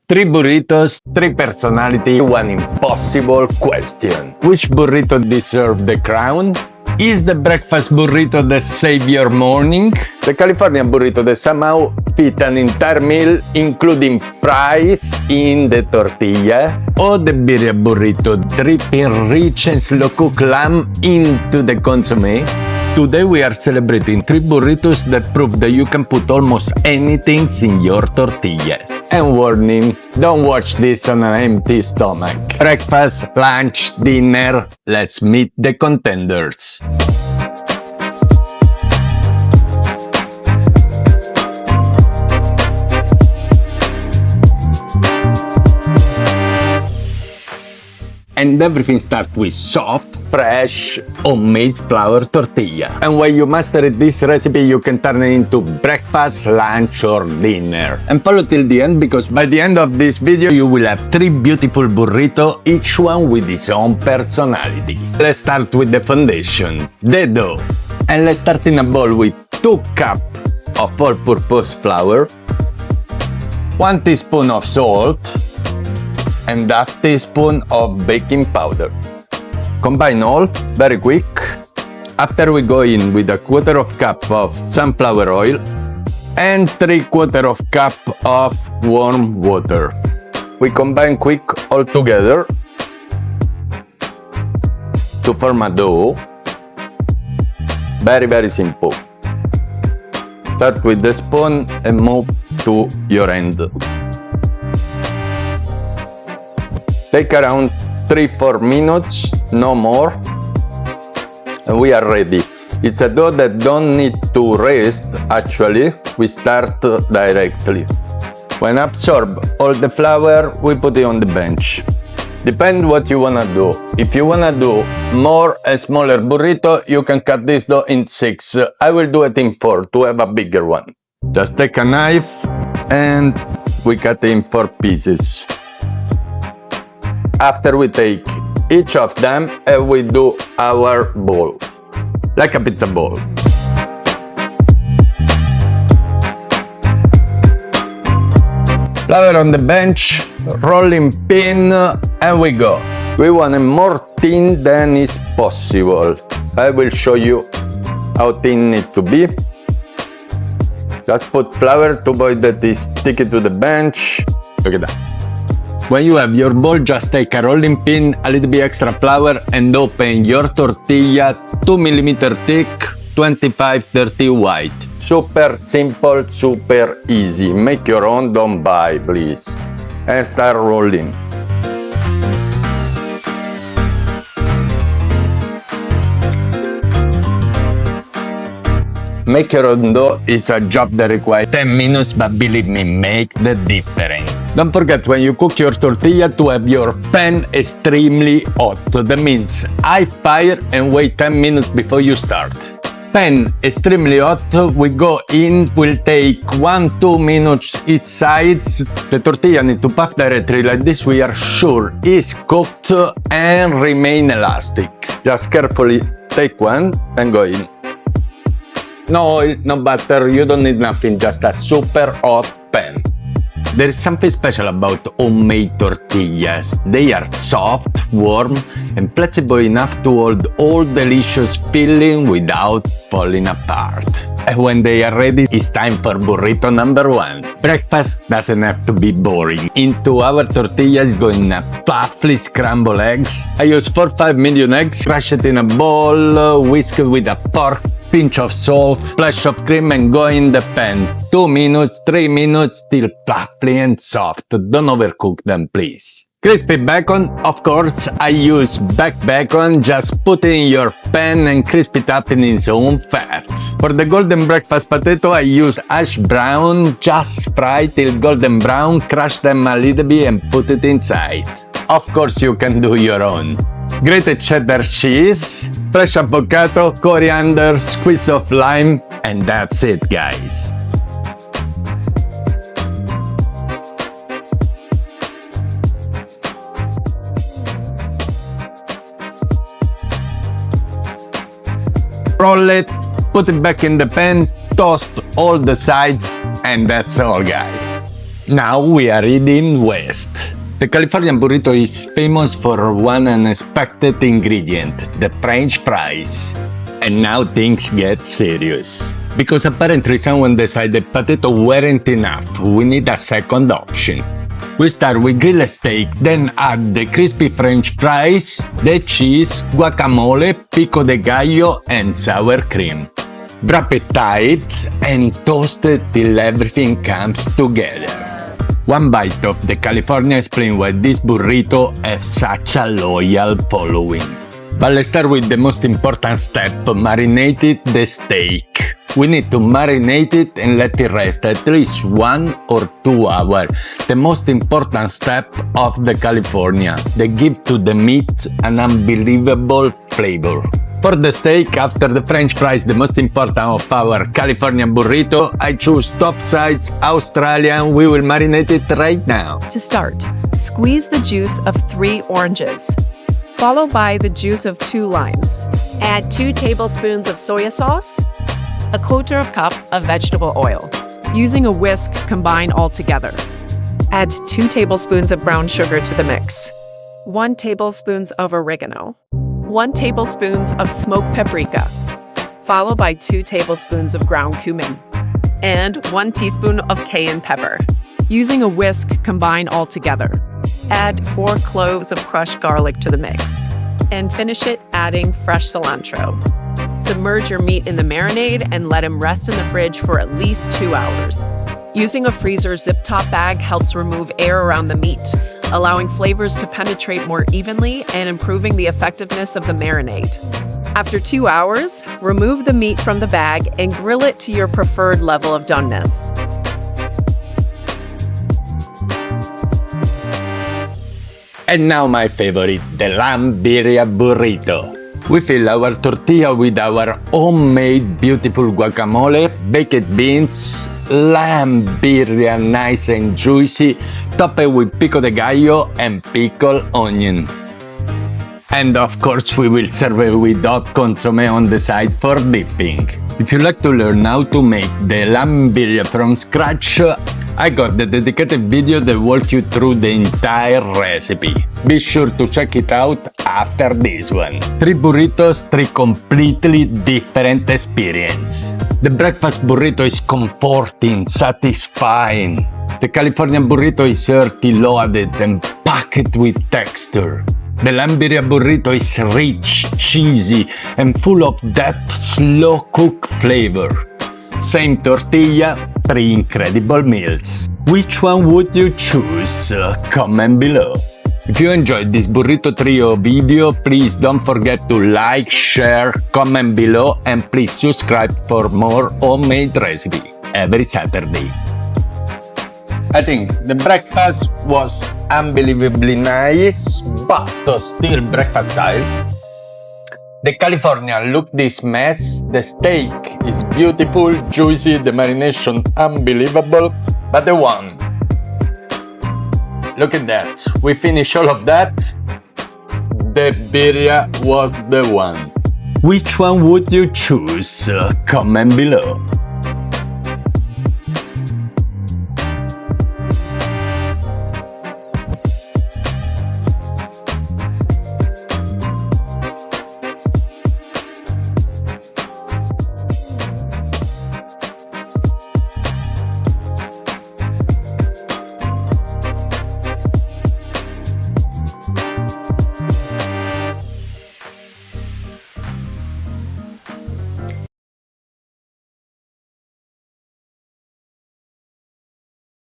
Three burritos, three personality, one impossible question. Which burrito deserves the crown? Is the breakfast burrito the savior morning? The California burrito that somehow fit an entire meal, including fries in the tortilla? Or the Birria burrito, dripping rich and slow-cooked lamb into the consomme? Today we are celebrating three burritos that prove that you can put almost anything in your tortillas. And warning, don't watch this on an empty stomach. Breakfast, lunch, dinner, let's meet the contenders. And everything starts with soft, fresh, homemade flour tortilla. And when you master this recipe, you can turn it into breakfast, lunch, or dinner. And follow till the end, because by the end of this video, you will have three beautiful burritos, each one with its own personality. Let's start with the foundation, the dough. And let's start in a bowl with 2 cups of all-purpose flour, 1 teaspoon of salt, and half teaspoon of baking powder. Combine all very quick. After we go in with 1/4 cup of sunflower oil and 3/4 cup of warm water. We combine quick all together to form a dough. Very simple. Start with the spoon and move to your hand. Take around 3-4 minutes, no more, and we are ready. It's a dough that don't need to rest, actually, we start directly. When absorb all the flour, we put it on the bench. Depend what you wanna do. If you wanna do more a smaller burrito, you can cut this dough in 6. I will do it in 4 to have a bigger one. Just take a knife and we cut it in 4 pieces. After we take each of them and we do our ball, like a pizza ball. Flour on the bench, rolling pin, and we go. We want it more thin than is possible. I will show you how thin it to be. Just put flour to avoid that it sticky to the bench. Look at that. When you have your ball, just take a rolling pin, a little bit extra flour, and open your tortilla 2 mm thick, 25-30 wide. Super simple, super easy. Make your own, don't buy, please. And start rolling. Make your own dough is a job that requires 10 minutes, but believe me, make the difference. Don't forget when you cook your tortilla to have your pan extremely hot. That means high fire and wait 10 minutes before you start. Pan extremely hot, we go in, will take 1-2 minutes each sides. The tortilla need to puff directly like this, we are sure it's cooked and remain elastic. Just carefully take one and go in. No oil, no butter, you don't need nothing, just a super hot pan. There is something special about homemade tortillas. They are soft, warm, and flexible enough to hold all delicious filling without falling apart. And when they are ready, it's time for burrito number 1. Breakfast doesn't have to be boring. Into our tortillas going puffly scrambled eggs. I use 4-5 medium eggs, crush it in a bowl, whisk it with a fork, pinch of salt, splash of cream, and go in the pan. 2 minutes, 3 minutes till fluffy and soft. Don't overcook them, please. Crispy bacon, of course, I use baked bacon. Just put it in your pan and crisp it up in its own fat. For the golden breakfast potato, I use hash brown. Just fry till golden brown, crush them a little bit and put it inside. Of course, you can do your own. Grated cheddar cheese, fresh avocado, coriander, squeeze of lime, and that's it, guys. Roll it, put it back in the pan, toast all the sides, and that's all, guys. Now we are heading west. The Californian burrito is famous for one unexpected ingredient, the French fries. And now things get serious. Because apparently someone decided potato weren't enough, we need a second option. We start with grilled steak, then add the crispy French fries, the cheese, guacamole, pico de gallo, and sour cream. Wrap it tight and toast it till everything comes together. One bite of the California explains why this burrito has such a loyal following. But let's start with the most important step, marinate the steak. We need to marinate it and let it rest at least 1 or 2 hours. The most important step of the California. They give to the meat an unbelievable flavor. For the steak, after the French fries, the most important of our California burrito, I choose top sides Australian. We will marinate it right now. To start, squeeze the juice of 3 oranges, followed by the juice of 2 limes. Add 2 tablespoons of soy sauce, a 1/4 cup of vegetable oil. Using a whisk, combine all together. Add 2 tablespoons of brown sugar to the mix, 1 tablespoon of oregano, 1 tablespoon of smoked paprika, followed by 2 tablespoons of ground cumin, and 1 teaspoon of cayenne pepper. Using a whisk, combine all together. Add 4 cloves of crushed garlic to the mix, and finish it adding fresh cilantro. Submerge your meat in the marinade and let them rest in the fridge for at least 2 hours. Using a freezer zip top bag helps remove air around the meat, allowing flavors to penetrate more evenly and improving the effectiveness of the marinade. After 2 hours, remove the meat from the bag and grill it to your preferred level of doneness. And now my favorite, the lamb birria burrito. We fill our tortilla with our homemade beautiful guacamole, baked beans, lamb birria nice and juicy, topped with pico de gallo and pickled onion. And of course we will serve it with hot consomme on the side for dipping. If you like to learn how to make the lamb birria from scratch, I got the dedicated video that walks you through the entire recipe. Be sure to check it out after this one. 3 burritos, 3 completely different experiences. The breakfast burrito is comforting, satisfying. The Californian burrito is hearty, loaded, and packed with texture. The lamb birria burrito is rich, cheesy, and full of depth, slow-cooked flavor. Same tortilla, 3 incredible meals. Which one would you choose? Comment below. If you enjoyed this burrito trio video, please don't forget to like, share, comment below, and please subscribe for more homemade recipe every Saturday. I think the breakfast was unbelievably nice, but still breakfast style. The California, look this mess. The steak is beautiful, juicy, the marination unbelievable, but the one. Look at that. We finished all of that. The birria was the one. Which one would you choose? Comment below.